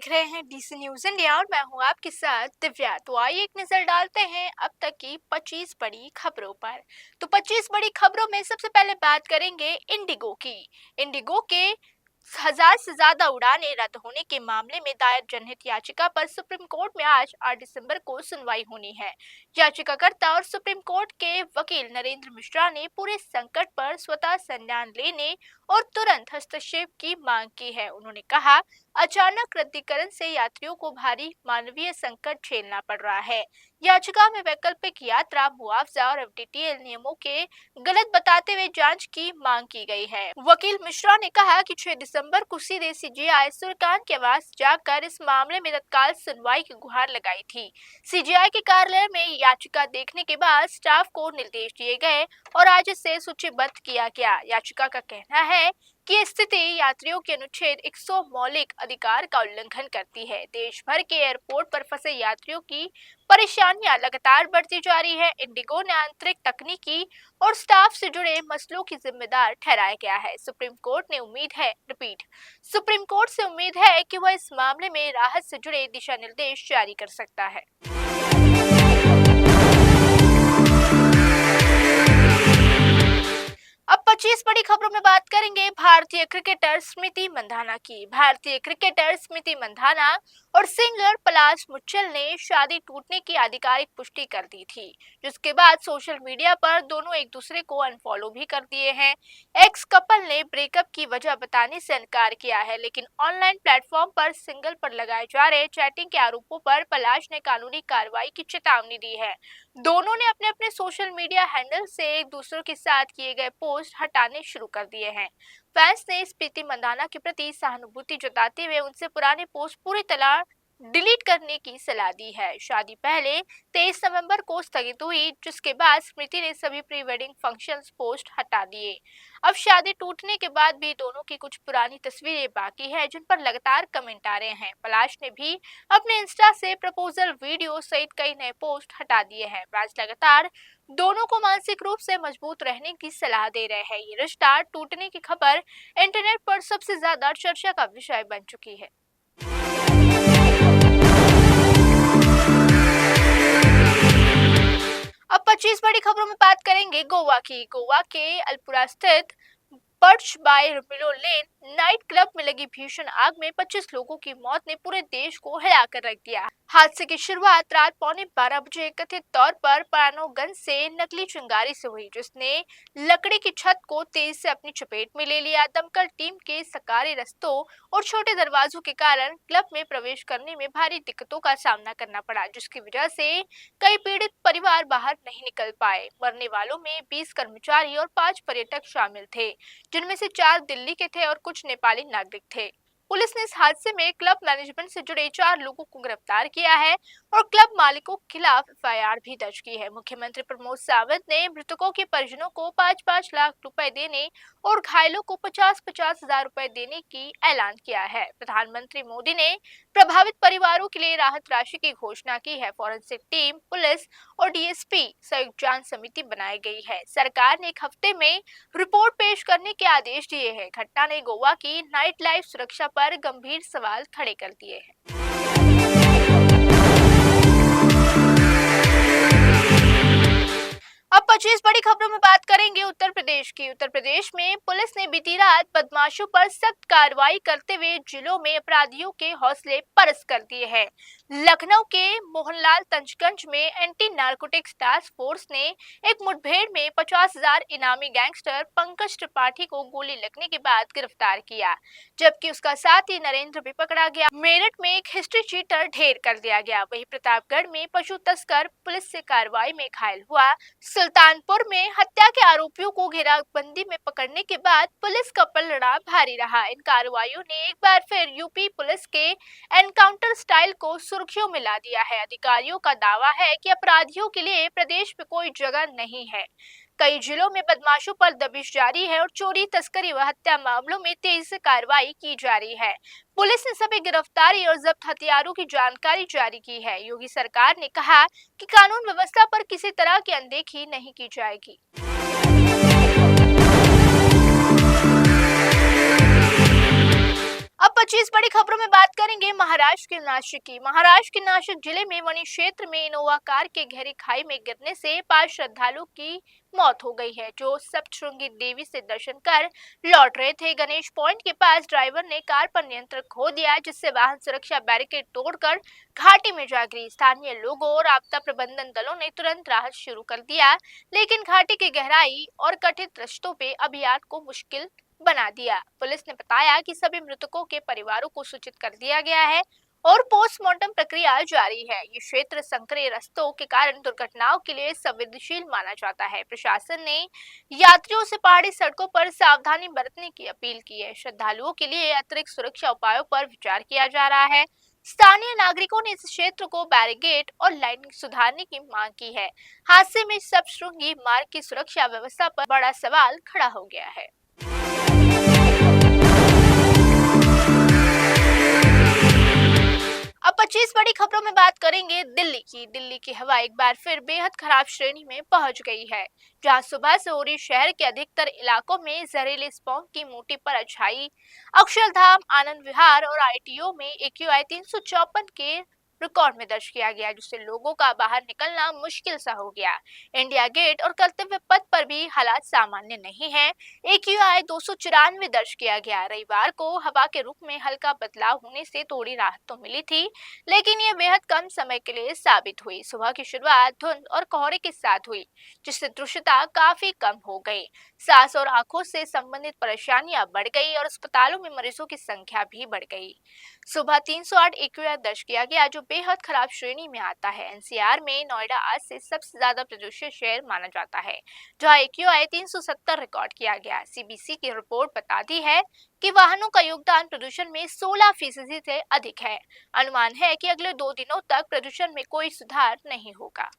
देख रहे हैं डीसी न्यूज इंडिया और मैं हूं आपके साथ दिव्या। तो आइए एक नजर डालते हैं अब तक की 25 बड़ी खबरों पर। तो 25 बड़ी खबरों में सबसे पहले बात करेंगे इंडिगो की। इंडिगो के 1000 से ज्यादा उड़ानें रद्द होने के मामले में दायर जनहित याचिका पर सुप्रीम कोर्ट में आज 8 दिसंबर को सुनवाई होनी है। याचिकाकर्ता और सुप्रीम कोर्ट के वकील नरेंद्र मिश्रा ने पूरे संकट पर स्वतः संज्ञान लेने और तुरंत हस्तक्षेप की मांग की है। उन्होंने कहा, अचानक रद्दीकरण से यात्रियों को भारी मानवीय संकट झेलना पड़ रहा है। याचिका में वैकल्पिक यात्रा मुआवजा और एफडीटीएल नियमों के गलत बताते हुए जांच की मांग की गई है। वकील मिश्रा ने कहा कि 6 दिसंबर को सीधे सीजीआई सूर्यकांत के आवास जाकर इस मामले में तत्काल सुनवाई की गुहार लगाई थी। सीजीआई के कार्यालय में याचिका देखने के बाद स्टाफ को निर्देश दिए गए और आज इसे सूचीबद्ध किया गया। याचिका का कहना है कि ये स्थिति यात्रियों के अनुच्छेद 100 मौलिक अधिकार का उल्लंघन करती है। देश भर के एयरपोर्ट पर फंसे यात्रियों की परेशानियां लगातार बढ़ती जा रही है। इंडिगो ने आंतरिक तकनीकी और स्टाफ से जुड़े मसलों की जिम्मेदार ठहराया गया है। सुप्रीम कोर्ट से उम्मीद है कि वह इस मामले में राहत से जुड़े दिशा निर्देश जारी कर सकता है। अब 25 बड़ी खबरों में बात करेंगे भारतीय क्रिकेटर स्मृति मंधाना की। भारतीय क्रिकेटर स्मृति मंधाना और सिंगर पलाश मुच्छल ने शादी टूटने की आधिकारिक पुष्टि कर दी थी, जिसके बाद सोशल मीडिया पर दोनों एक दूसरे को अनफॉलो भी कर दिए हैं। एक्स कपल ने ब्रेकअप की वजह बताने से इनकार किया है, लेकिन ऑनलाइन प्लेटफॉर्म पर सिंगल पर लगाए जा रहे चैटिंग के आरोपों पर पलाश ने कानूनी कार्रवाई की चेतावनी दी है। दोनों ने अपने अपने सोशल मीडिया हैंडल से एक दूसरे के साथ किए गए पोस्ट हटाने शुरू कर दिए हैं। फैंस ने स्मृति मंधाना के प्रति सहानुभूति जताते हुए उनसे पुराने पोस्ट पूरी तरह डिलीट करने की सलाह दी है। शादी पहले 23 नवंबर को स्थगित हुई, जिसके बाद स्मृति ने सभी प्री वेडिंग फंक्शंस पोस्ट हटा दिए। अब शादी टूटने के बाद भी दोनों की कुछ पुरानी तस्वीरें बाकी है, जिन पर लगातार कमेंट आ रहे हैं। पलाश ने भी अपने इंस्टा से प्रपोजल वीडियो सहित कई नए पोस्ट हटा दिए हैं। राज लगातार दोनों को मानसिक रूप से मजबूत रहने की सलाह दे रहे हैं। ये रिश्ता टूटने की खबर इंटरनेट पर सबसे ज्यादा चर्चा का विषय बन चुकी है। अब 25 बड़ी खबरों में बात करेंगे गोवा की। गोवा के अल्पुरा स्थित पर्च बाय मिलो लेन नाइट क्लब में लगी भीषण आग में 25 लोगों की मौत ने पूरे देश को हिलाकर रख दिया। हादसे की शुरुआत रात 11:15 बजे कथित तौर पर पानोगंज से नकली चिंगारी से हुई, जिसने लकड़ी की छत को तेज से अपनी चपेट में ले लिया। दमकल टीम के सकारे रस्तों और छोटे दरवाजों के कारण क्लब में प्रवेश करने में भारी दिक्कतों का सामना करना पड़ा, जिसकी वजह से कई पीड़ित परिवार बाहर नहीं निकल पाए। मरने वालों में 20 कर्मचारी और 5 पर्यटक शामिल थे, जिनमें से 4 दिल्ली के थे और कुछ नेपाली नागरिक थे। पुलिस ने इस हादसे में क्लब मैनेजमेंट से जुड़े 4 लोगों को गिरफ्तार किया है और क्लब मालिकों के खिलाफ एफआईआर भी दर्ज की है। मुख्यमंत्री प्रमोद सावंत ने मृतकों के परिजनों को 5-5 लाख रुपए देने और घायलों को 50-50 हजार रुपए देने की ऐलान किया है। प्रधानमंत्री मोदी ने प्रभावित परिवारों के लिए राहत राशि की घोषणा की है। फॉरेंसिक टीम, पुलिस और डीएसपी संयुक्त जांच समिति बनाई गई है। सरकार ने एक हफ्ते में रिपोर्ट पेश करने के आदेश दिए हैं। घटना ने गोवा की नाइट लाइफ सुरक्षा पर गंभीर सवाल खड़े कर दिए हैं। अब 25 बड़ी खबरों में बात करेंगे उत्तर प्रदेश की। उत्तर प्रदेश में पुलिस ने बीती रात बदमाशों पर सख्त कार्रवाई करते हुए जिलों में अपराधियों के हौसले पस्त कर दिए हैं। लखनऊ के मोहनलाल तंजगंज में एंटी नारकोटिक्स टास्क फोर्स ने एक मुठभेड़ में 50,000 इनामी गैंगस्टर पंकज त्रिपाठी को गोली लगने के बाद गिरफ्तार किया, जबकि उसका साथी नरेंद्र भी पकड़ा गया। मेरठ में एक हिस्ट्री चीटर ढेर कर दिया गया। वहीं प्रतापगढ़ में पशु तस्कर पुलिस से कार्रवाई में घायल हुआ। सुल्तानपुर में हत्या के आरोपियों को घेराबंदी में पकड़ने के बाद पुलिस का पलड़ा भारी रहा। इन कार्रवाइयों ने एक बार फिर यूपी पुलिस के एनकाउंटर स्टाइल को सुर्खियों में ला दिया है। अधिकारियों का दावा है कि अपराधियों के लिए प्रदेश में कोई जगह नहीं है। कई जिलों में बदमाशों पर दबिश जारी है और चोरी, तस्करी व हत्या मामलों में तेजी से कार्रवाई की जा रही है। पुलिस ने सभी गिरफ्तारी और जब्त हथियारों की जानकारी जारी की है। योगी सरकार ने कहा कि कानून व्यवस्था पर किसी तरह की अनदेखी नहीं की जाएगी। अब 25 बड़ी खबरों में बात करेंगे महाराष्ट्र के नासिक की। महाराष्ट्र के नासिक जिले में वनी क्षेत्र में इनोवा कार के गहरी खाई में गिरने से 5 श्रद्धालुओं की मौत हो गई है, जो सप्तशृंगी देवी से दर्शन कर लौट रहे थे। गणेश पॉइंट के पास ड्राइवर ने कार पर नियंत्रण खो दिया, जिससे वाहन सुरक्षा बैरिकेड तोड़कर घाटी में जा गिरी। स्थानीय लोगों और आपदा प्रबंधन दलों ने तुरंत राहत शुरू कर दिया, लेकिन घाटी की गहराई और कठिन रास्तों पे अभियान को मुश्किल बना दिया। पुलिस ने बताया कि सभी मृतकों के परिवारों को सूचित कर दिया गया है और पोस्टमार्टम प्रक्रिया जारी है। ये क्षेत्र संकरे रास्तों के कारण दुर्घटनाओं के लिए संवेदनशील माना जाता है। प्रशासन ने यात्रियों से पहाड़ी सड़कों पर सावधानी बरतने की अपील की है। श्रद्धालुओं के लिए अतिरिक्त सुरक्षा उपायों पर विचार किया जा रहा है। स्थानीय नागरिकों ने इस क्षेत्र को बैरिकेड और लाइटिंग सुधारने की मांग की है। हादसे में सप्तशृंगी मार्ग की सुरक्षा व्यवस्था पर बड़ा सवाल खड़ा हो गया है। अब 25 बड़ी खबरों में बात करेंगे दिल्ली की। दिल्ली की हवा एक बार फिर बेहद खराब श्रेणी में पहुंच गई है, जहां सुबह से हो रही शहर के अधिकतर इलाकों में जहरीले स्मॉग की मोटी परत छाई। अक्षरधाम, आनंद विहार और आईटीओ में AQI 354 के रिकॉर्ड में दर्ज किया गया, जिससे लोगों का बाहर निकलना मुश्किल सा हो गया। इंडिया गेट और कर्तव्य पथ पर भी हालात सामान्य नहीं है। AQI 294 दर्ज किया गया। रविवार को हवा के रुख में हल्का बदलाव होने से थोड़ी राहत तो मिली थी, लेकिन ये बेहद कम समय के लिए साबित हुई। सुबह की शुरुआत धुंध और कोहरे के साथ हुई, जिससे दृश्यता काफी कम हो गई। सांस और आंखों से संबंधित परेशानियां बढ़ गई और अस्पतालों में मरीजों की संख्या भी बढ़ गई। सुबह 308 AQI दर्ज किया गया, जो बेहद खराब श्रेणी में आता है। NCR में नोएडा आज से सबसे ज्यादा प्रदूषित शहर माना जाता है, जहां AQI 370 रिकॉर्ड किया गया। CBC की रिपोर्ट बताती है कि वाहनों का योगदान प्रदूषण में 16% से अधिक है। अनुमान है कि अगले 2 दिनों तक प्रदूषण में कोई सुधार नहीं होगा।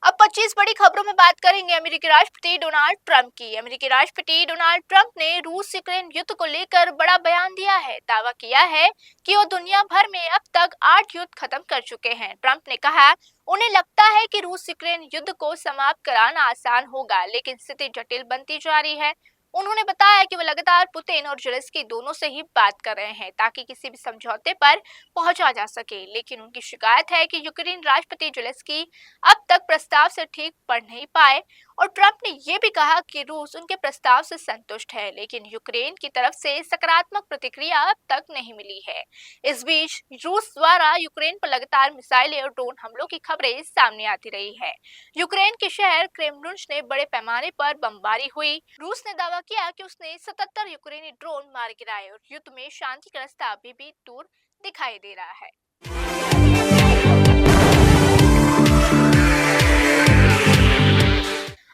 अब 25 बड़ी खबरों में बात करेंगे अमेरिकी राष्ट्रपति डोनाल्ड ट्रंप की। अमेरिकी राष्ट्रपति डोनाल्ड ट्रंप ने रूस यूक्रेन युद्ध को लेकर बड़ा बयान दिया है। दावा किया है कि वो दुनिया भर में अब तक 8 युद्ध खत्म कर चुके हैं। ट्रंप ने कहा, उन्हें लगता है कि रूस यूक्रेन युद्ध को समाप्त कराना आसान होगा, लेकिन स्थिति जटिल बनती जा रही है। उन्होंने बताया कि वो लगातार पुतिन और जेलेंस्की दोनों से ही बात कर रहे हैं, ताकि किसी भी समझौते पर पहुंचा जा सके, लेकिन उनकी शिकायत है कि यूक्रेन राष्ट्रपति जेलेंस्की अब तक प्रस्ताव से ठीक पढ़ नहीं पाए। और ट्रंप ने यह भी कहा कि रूस उनके प्रस्ताव से संतुष्ट है, लेकिन यूक्रेन की तरफ से सकारात्मक प्रतिक्रिया अब तक नहीं मिली है। इस बीच रूस द्वारा यूक्रेन पर लगातार मिसाइलें और ड्रोन हमलों की खबरें सामने आती रही है। यूक्रेन के शहर क्रेमलिन ने बड़े पैमाने पर बमबारी हुई। रूस ने दावा किया कि उसने 77 यूक्रेनी ड्रोन मार गिराए और युद्ध में शांति का रास्ता अभी भी दूर दिखाई दे रहा है।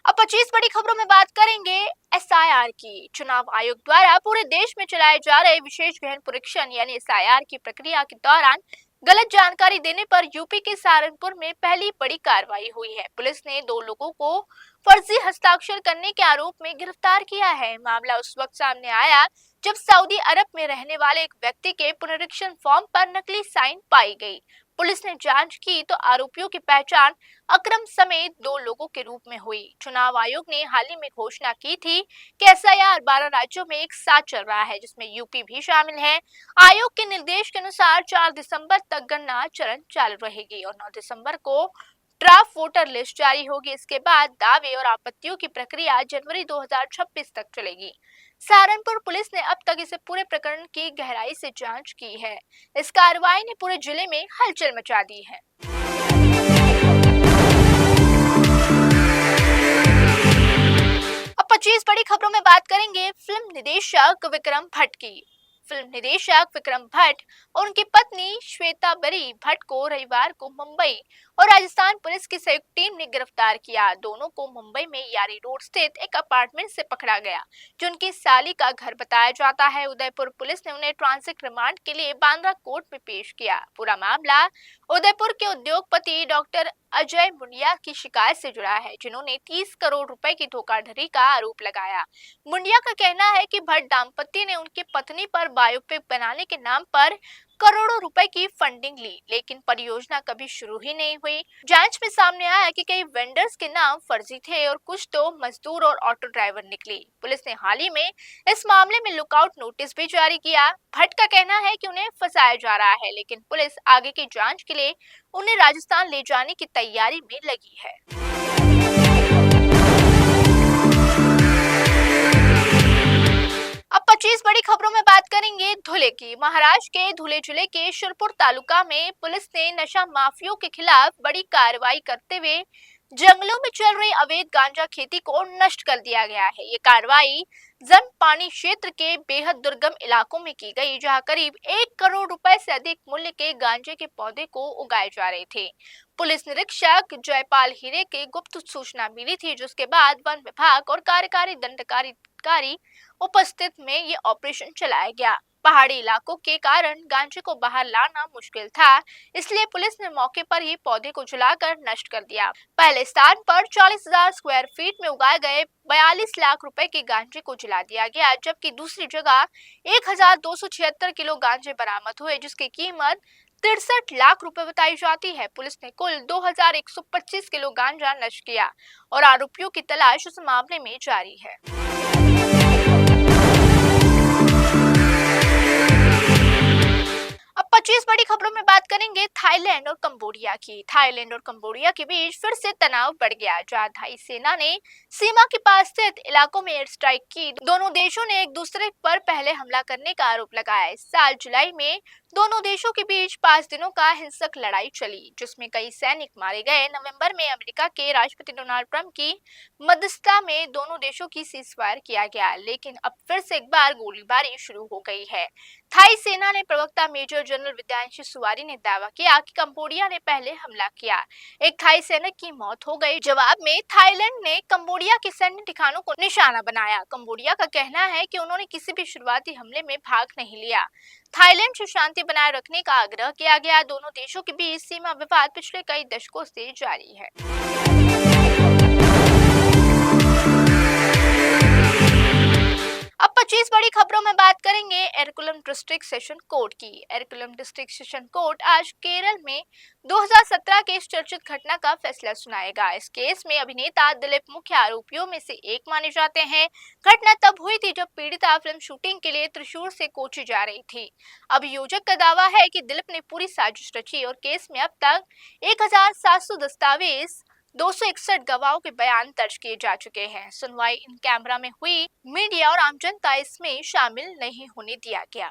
अब 25 बड़ी खबरों में बात करेंगे SIR की। चुनाव आयोग द्वारा पूरे देश में चलाए जा रहे विशेष गहन परीक्षण यानी SIR की प्रक्रिया के दौरान गलत जानकारी देने पर यूपी के सहारनपुर में पहली बड़ी कार्रवाई हुई है। पुलिस ने 2 लोगों को फर्जी हस्ताक्षर करने के आरोप में गिरफ्तार किया है। मामला उस वक्त सामने आया जब सऊदी अरब में रहने वाले एक व्यक्ति के पुनरीक्षण फॉर्म पर नकली साइन पाई गई। पुलिस ने जांच की तो आरोपियों की पहचान अकरम समेत 2 लोगों के रूप में हुई। चुनाव आयोग ने हाल ही में घोषणा की थी कि SIR 12 राज्यों में एक साथ चल रहा है, जिसमें यूपी भी शामिल है। आयोग के निर्देश के अनुसार 4 दिसंबर तक गणना चरण चालू रहेगी और 9 दिसंबर को ड्राफ्ट वोटर लिस्ट जारी होगी। इसके बाद दावे और आपत्तियों की प्रक्रिया जनवरी 2026 तक चलेगी। सहारनपुर पुलिस ने अब तक इसे पूरे प्रकरण की गहराई से जांच की है। इस कार्रवाई ने पूरे जिले में हलचल मचा दी है। अब 25 बड़ी खबरों में बात करेंगे फिल्म निदेशक विक्रम भट्ट की। फिल्म निदेशक विक्रम भट्ट और उनकी पत्नी श्वेता बरी भट्ट को रविवार को मुंबई और राजस्थान पुलिस की संयुक्त टीम ने गिरफ्तार किया। दोनों को मुंबई में यारी रोड स्थित एक अपार्टमेंट से पकड़ा गया, जो उनकी साली का घर बताया जाता है। उदयपुर पुलिस ने उन्हें ट्रांजिट रिमांड के लिए बांद्रा कोर्ट में पेश किया। पूरा मामला उदयपुर के उद्योगपति डॉक्टर अजय मुंडिया की शिकायत से जुड़ा है, जिन्होंने 30 करोड़ रुपए की धोखाधड़ी का आरोप लगाया। मुंडिया का कहना है कि भट्ट दाम्पत्य ने उनकी पत्नी पर बायोपिक बनाने के नाम पर करोड़ों रुपए की फंडिंग ली, लेकिन परियोजना कभी शुरू ही नहीं हुई। जांच में सामने आया कि कई वेंडर्स के नाम फर्जी थे और कुछ तो मजदूर और ऑटो ड्राइवर निकले। पुलिस ने हाल ही में इस मामले में लुकआउट नोटिस भी जारी किया। भट्ट का कहना है कि उन्हें फंसाया जा रहा है, लेकिन पुलिस आगे की जांच के लिए उन्हें राजस्थान ले जाने की तैयारी में लगी है। अब 25 बड़ी खबरों में बात करेंगे धुले की। महाराष्ट्र के धुले जिले के शिरपुर तालुका में पुलिस ने नशा माफियों के खिलाफ बड़ी कार्रवाई करते हुए जंगलों में चल रही अवैध गांजा खेती को नष्ट कर दिया गया है। ये कार्रवाई जन पानी क्षेत्र के बेहद दुर्गम इलाकों में की गई, जहां करीब 1 करोड़ रुपए से अधिक मूल्य के गांजे के पौधे को उगाए जा रहे थे। पुलिस निरीक्षक जयपाल हीरे के गुप्त सूचना मिली थी, जिसके बाद वन विभाग और कार्यकारी दंडकारी अधिकारी उपस्थित में ये ऑपरेशन चलाया गया। पहाड़ी इलाकों के कारण गांजे को बाहर लाना मुश्किल था, इसलिए पुलिस ने मौके पर ही पौधे को जलाकर नष्ट कर दिया। पहले स्थान पर 40,000 स्क्वायर फीट में उगाए गए 42 लाख रुपए के गांजे को जला दिया गया, जबकि दूसरी जगह 1,276 किलो गांजे बरामद हुए, जिसकी कीमत 63 लाख रुपए बताई जाती है। पुलिस ने कुल 2,125 किलो गांजा नष्ट किया और आरोपियों की तलाश उस मामले में जारी है। अब 25 बड़ी खबरों में बात करेंगे थाईलैंड और कंबोडिया की। थाईलैंड और कंबोडिया के बीच फिर से तनाव बढ़ गया, जहां थाई सेना ने सीमा के पास स्थित इलाकों में एयर स्ट्राइक की। दोनों देशों ने एक दूसरे पर पहले हमला करने का आरोप लगाया। इस साल जुलाई में दोनों देशों के बीच 5 दिनों का हिंसक लड़ाई चली, जिसमें कई सैनिक मारे गए। नवंबर में अमेरिका के राष्ट्रपति डोनाल्ड ट्रंप की मध्यस्थता में दोनों देशों की सीजफायर किया गया, लेकिन अब फिर से एक बार गोलीबारी शुरू हो गई है। थाई सेना ने प्रवक्ता मेजर जनरल विद्यांशी सुवारी ने दावा किया कि कंबोडिया ने पहले हमला किया। एक थाई सैनिक की मौत हो गई। जवाब में थाईलैंड ने कंबोडिया के सैन्य ठिकानों को निशाना बनाया। कंबोडिया का कहना है कि उन्होंने किसी भी शुरुआती हमले में भाग नहीं लिया। थाईलैंड से शांति बनाए रखने का आग्रह किया गया। दोनों देशों के बीच सीमा विवाद पिछले कई दशकों से जारी है। अब 25 बड़ी खबरों में बात करेंगे एर्कुलम डिस्ट्रिक्ट सेशन कोर्ट की। एर्कुलम डिस्ट्रिक्ट सेशन कोर्ट आज केरल में 2017 के इस चर्चित घटना का फैसला सुनाएगा। इस केस में अभिनेता दिलीप मुख्य आरोपियों में से एक माने जाते हैं। घटना तब हुई थी जब पीड़िता फिल्म शूटिंग के लिए त्रिशूर से कोची जा रही थी। अभियोजक का दावा है कि दिलीप ने पूरी साजिश रची और केस में अब तक 1,700 दस्तावेज 261 गवाहों के बयान दर्ज किए जा चुके हैं। सुनवाई इन कैमरा में हुई। मीडिया और आम जनता इसमें शामिल नहीं होने दिया गया।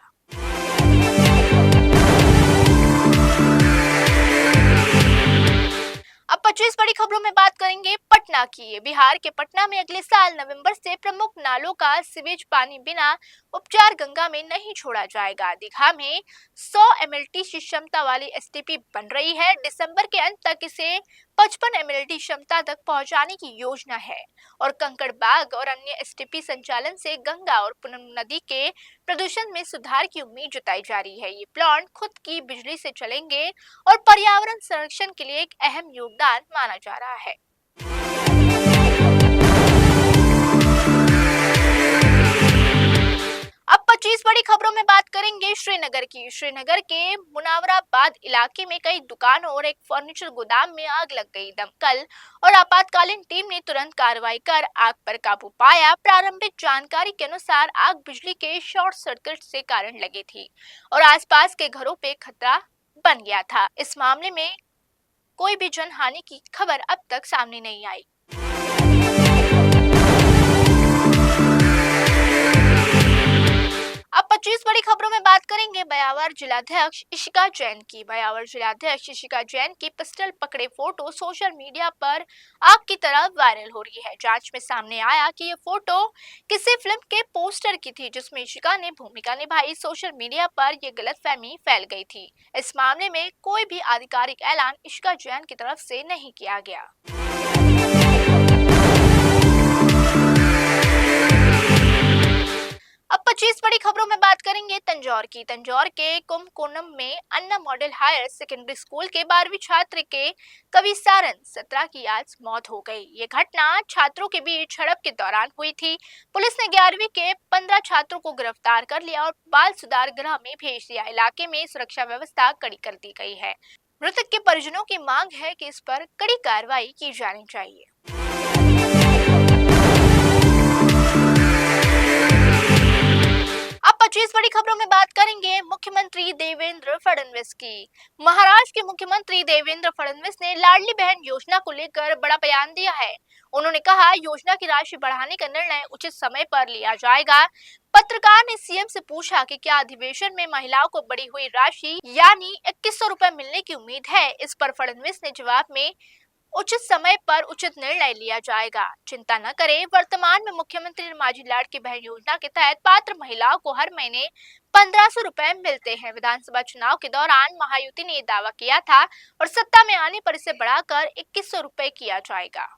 अब 25 बड़ी खबरों में बात करेंगे पटना की। बिहार के पटना में अगले साल नवंबर से प्रमुख नालों का सीवेज पानी बिना उपचार गंगा में नहीं छोड़ा जाएगा। दीघा में 100 MLT की क्षमता वाली एसटीपी बन रही है। दिसंबर के अंत तक इसे 55 MLT क्षमता तक पहुंचाने की योजना है और कंकड़बाग और अन्य एसटीपी संचालन से गंगा और पुनम नदी के प्रदूषण में सुधार की उम्मीद जताई जा रही है। ये प्लांट खुद की बिजली से चलेंगे और पर्यावरण संरक्षण के लिए एक अहम योगदान माना जा रहा है। अब 25 बड़ी खबरों में बात करेंगे श्रीनगर की। श्रीनगर के मुनावराबाद इलाके में कई दुकानों और एक फर्नीचर गोदाम में आग लग गई। दमकल और आपातकालीन टीम ने तुरंत कार्रवाई कर आग पर काबू पाया। प्रारंभिक जानकारी के अनुसार आग बिजली के शॉर्ट सर्किट से कारण लगी थी और आसपास के घरों पे खतरा बन गया था। इस मामले में कोई भी जनहानि की खबर अब तक सामने नहीं आई। अब 25 बड़ी खबरों में बात करेंगे ब्यावर जिलाध्यक्ष इशिका जैन की। ब्यावर जिलाध्यक्ष इशिका जैन की पिस्टल पकड़े फोटो सोशल मीडिया पर आग की तरह वायरल हो रही है। जांच में सामने आया कि ये फोटो किसी फिल्म के पोस्टर की थी जिसमें इशिका ने भूमिका निभाई। सोशल मीडिया पर यह गलतफहमी फैल गई थी। इस मामले में कोई भी आधिकारिक ऐलान इशिका जैन की तरफ से नहीं किया गया। अब 25 बड़ी खबरों में बात करेंगे तंजौर की। तंजौर के कुमकोणम में अन्ना मॉडल हायर सेकेंडरी स्कूल के 12वीं छात्र के कवि सारन 17 की आज मौत हो गई। ये घटना छात्रों के बीच झड़प के दौरान हुई थी। पुलिस ने 11वीं के 15 छात्रों को गिरफ्तार कर लिया और बाल सुधार गृह में भेज दिया। इलाके में सुरक्षा व्यवस्था कड़ी कर दी गई है। मृतक के परिजनों की मांग है कि इस पर कड़ी कार्रवाई की जानी चाहिए। अब 25 बड़ी खबरों में बात करेंगे मुख्यमंत्री देवेंद्र फडणवीस की। महाराष्ट्र के मुख्यमंत्री देवेंद्र फडणवीस ने लाडली बहन योजना को लेकर बड़ा बयान दिया है। उन्होंने कहा, योजना की राशि बढ़ाने का निर्णय उचित समय पर लिया जाएगा। पत्रकार ने सीएम से पूछा कि क्या अधिवेशन में महिलाओं को बढ़ी हुई राशि यानी 2100 रुपए मिलने की उम्मीद है। इस पर फडणवीस ने जवाब में उचित समय पर उचित निर्णय लिया जाएगा, चिंता न करें। वर्तमान में मुख्यमंत्री माझी लाडली बहन योजना के तहत पात्र महिलाओं को हर महीने 1500 रुपए मिलते हैं। विधानसभा चुनाव के दौरान महायुति ने ये दावा किया था और सत्ता में आने पर इसे बढ़ाकर 2100 रुपए किया जाएगा।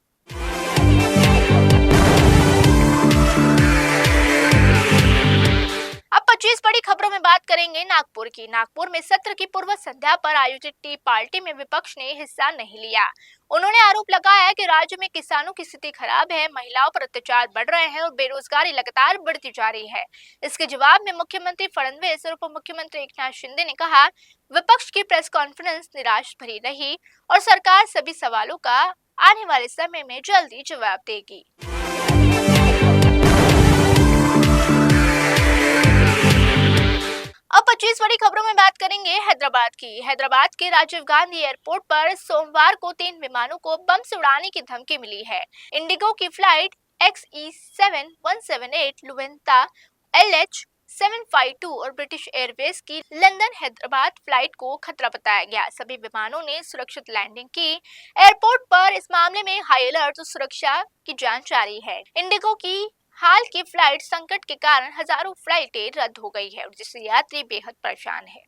अब 25 बड़ी खबरों में बात करेंगे नागपुर की। नागपुर में सत्र की पूर्व संध्या पर आयोजित टी पार्टी में विपक्ष ने हिस्सा नहीं लिया। उन्होंने आरोप लगाया कि राज्य में किसानों की स्थिति खराब है, महिलाओं पर अत्याचार बढ़ रहे हैं और बेरोजगारी लगातार बढ़ती जा रही है। इसके जवाब में मुख्यमंत्री फडणवीस और उप मुख्यमंत्री एकनाथ शिंदे ने कहा, विपक्ष की प्रेस कॉन्फ्रेंस निराश भरी रही और सरकार सभी सवालों का आने वाले समय में जल्दी जवाब देगी। अब 25 बड़ी खबरों में बात करेंगे हैदराबाद की। हैदराबाद के राजीव गांधी एयरपोर्ट पर सोमवार को 3 विमानों को बम से उड़ाने की धमकी मिली है। इंडिगो की फ्लाइट XE7178 लुवेंता LH752 और ब्रिटिश एयरवेज की लंदन हैदराबाद फ्लाइट को खतरा बताया गया। सभी विमानों ने सुरक्षित लैंडिंग की। एयरपोर्ट पर इस मामले में हाई अलर्ट और सुरक्षा की जांच जारी है। इंडिगो की हाल की फ्लाइट संकट के कारण हजारों फ्लाइटें रद्द हो गई है और जिससे यात्री बेहद परेशान है।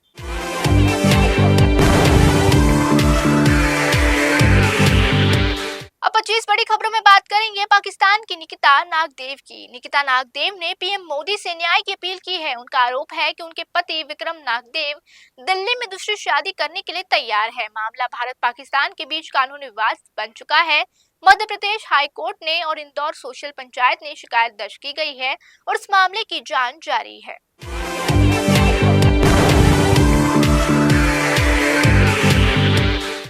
अब 25 बड़ी खबरों में बात करेंगे पाकिस्तान की निकिता नागदेव की। निकिता नागदेव ने पीएम मोदी से न्याय की अपील की है। उनका आरोप है कि उनके पति विक्रम नागदेव दिल्ली में दूसरी शादी करने के लिए तैयार है। मामला भारत पाकिस्तान के बीच कानूनी विवाद बन चुका है। मध्य प्रदेश हाई कोर्ट ने और इंदौर सोशल पंचायत ने शिकायत दर्ज की गई है और इस मामले की जांच जारी है।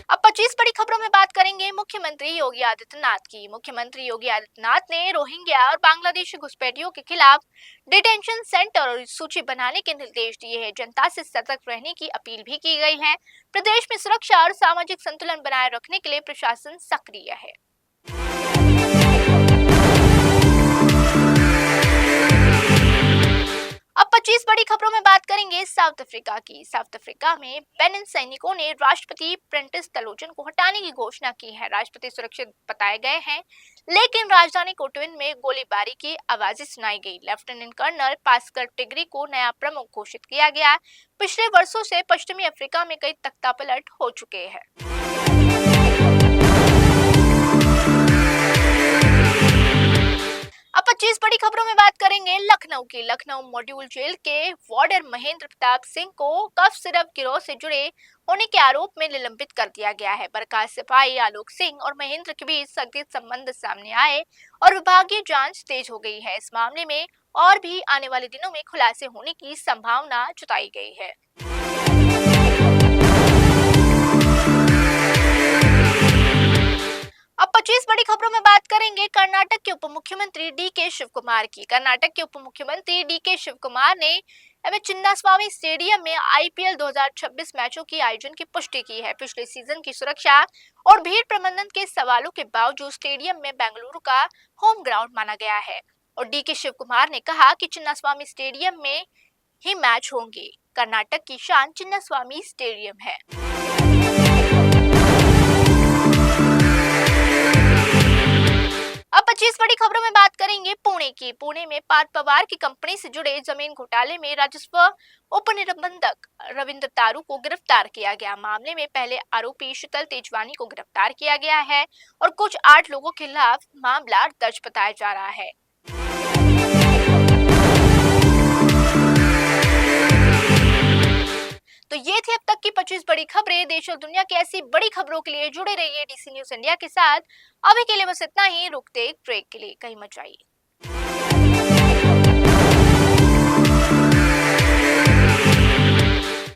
अब 25 बड़ी खबरों में बात करेंगे मुख्यमंत्री योगी आदित्यनाथ की। मुख्यमंत्री योगी आदित्यनाथ ने रोहिंग्या और बांग्लादेशी घुसपैठियों के खिलाफ डिटेंशन सेंटर और सूची बनाने के निर्देश दिए हैं। जनता से सतर्क रहने की अपील भी की गई है। प्रदेश में सुरक्षा और सामाजिक संतुलन बनाए रखने के लिए प्रशासन सक्रिय है। अब 25 बड़ी खबरों में बात करेंगे साउथ अफ्रीका की। साउथ अफ्रीका में बेनिन सैनिकों ने राष्ट्रपति प्रेंटिस तलोजन को हटाने की घोषणा की है। राष्ट्रपति सुरक्षित बताए गए हैं, लेकिन राजधानी कोटोइन में गोलीबारी की आवाजें सुनाई गई। लेफ्टिनेंट कर्नल पास्कल टिग्री को नया प्रमुख घोषित किया गया। पिछले वर्षों से पश्चिमी अफ्रीका में कई तख्तापलट हो चुके हैं। अब 25 बड़ी खबरों में बात करेंगे लखनऊ की। लखनऊ मॉड्यूल जेल के वार्डर महेंद्र प्रताप सिंह को कफ सिरप गिरोह से जुड़े होने के आरोप में निलंबित कर दिया गया है। बर्खास्त सिपाही आलोक सिंह और महेंद्र के बीच संदिग्ध संबंध सामने आए और विभागीय जांच तेज हो गई है। इस मामले में और भी आने वाले दिनों में खुलासे होने की संभावना जताई गई है। अब 25 बड़ी खबरों में बात करेंगे कर्नाटक के उप मुख्यमंत्री डीके शिव कुमार की। कर्नाटक के उप मुख्यमंत्री डीके शिव कुमार ने चिन्नास्वामी स्टेडियम में आईपीएल 2026 मैचों की आयोजन की पुष्टि की है। पिछले सीजन की सुरक्षा और भीड़ प्रबंधन के सवालों के बावजूद स्टेडियम में बेंगलुरु का होम ग्राउंड माना गया है और डीके शिव कुमार ने कहा कि चिन्नास्वामी स्टेडियम में ही मैच होंगे। कर्नाटक की शान चिन्नास्वामी स्टेडियम है। अब 25 बड़ी खबरों में बात करेंगे पुणे की। पुणे में पार्थ पवार की कंपनी से जुड़े जमीन घोटाले में राजस्व उपनिबंधक रविंद्र तारू को गिरफ्तार किया गया। मामले में पहले आरोपी शीतल तेजवानी को गिरफ्तार किया गया है और कुछ 8 लोगों के खिलाफ मामला दर्ज बताया जा रहा है। तो ये थी अब तक की 25 बड़ी खबरें। देश और दुनिया की ऐसी बड़ी खबरों के लिए जुड़े रहिए डीसी न्यूज इंडिया के साथ। अभी के लिए बस इतना ही, रुकते एक ब्रेक के लिए, कहीं मत जाइए।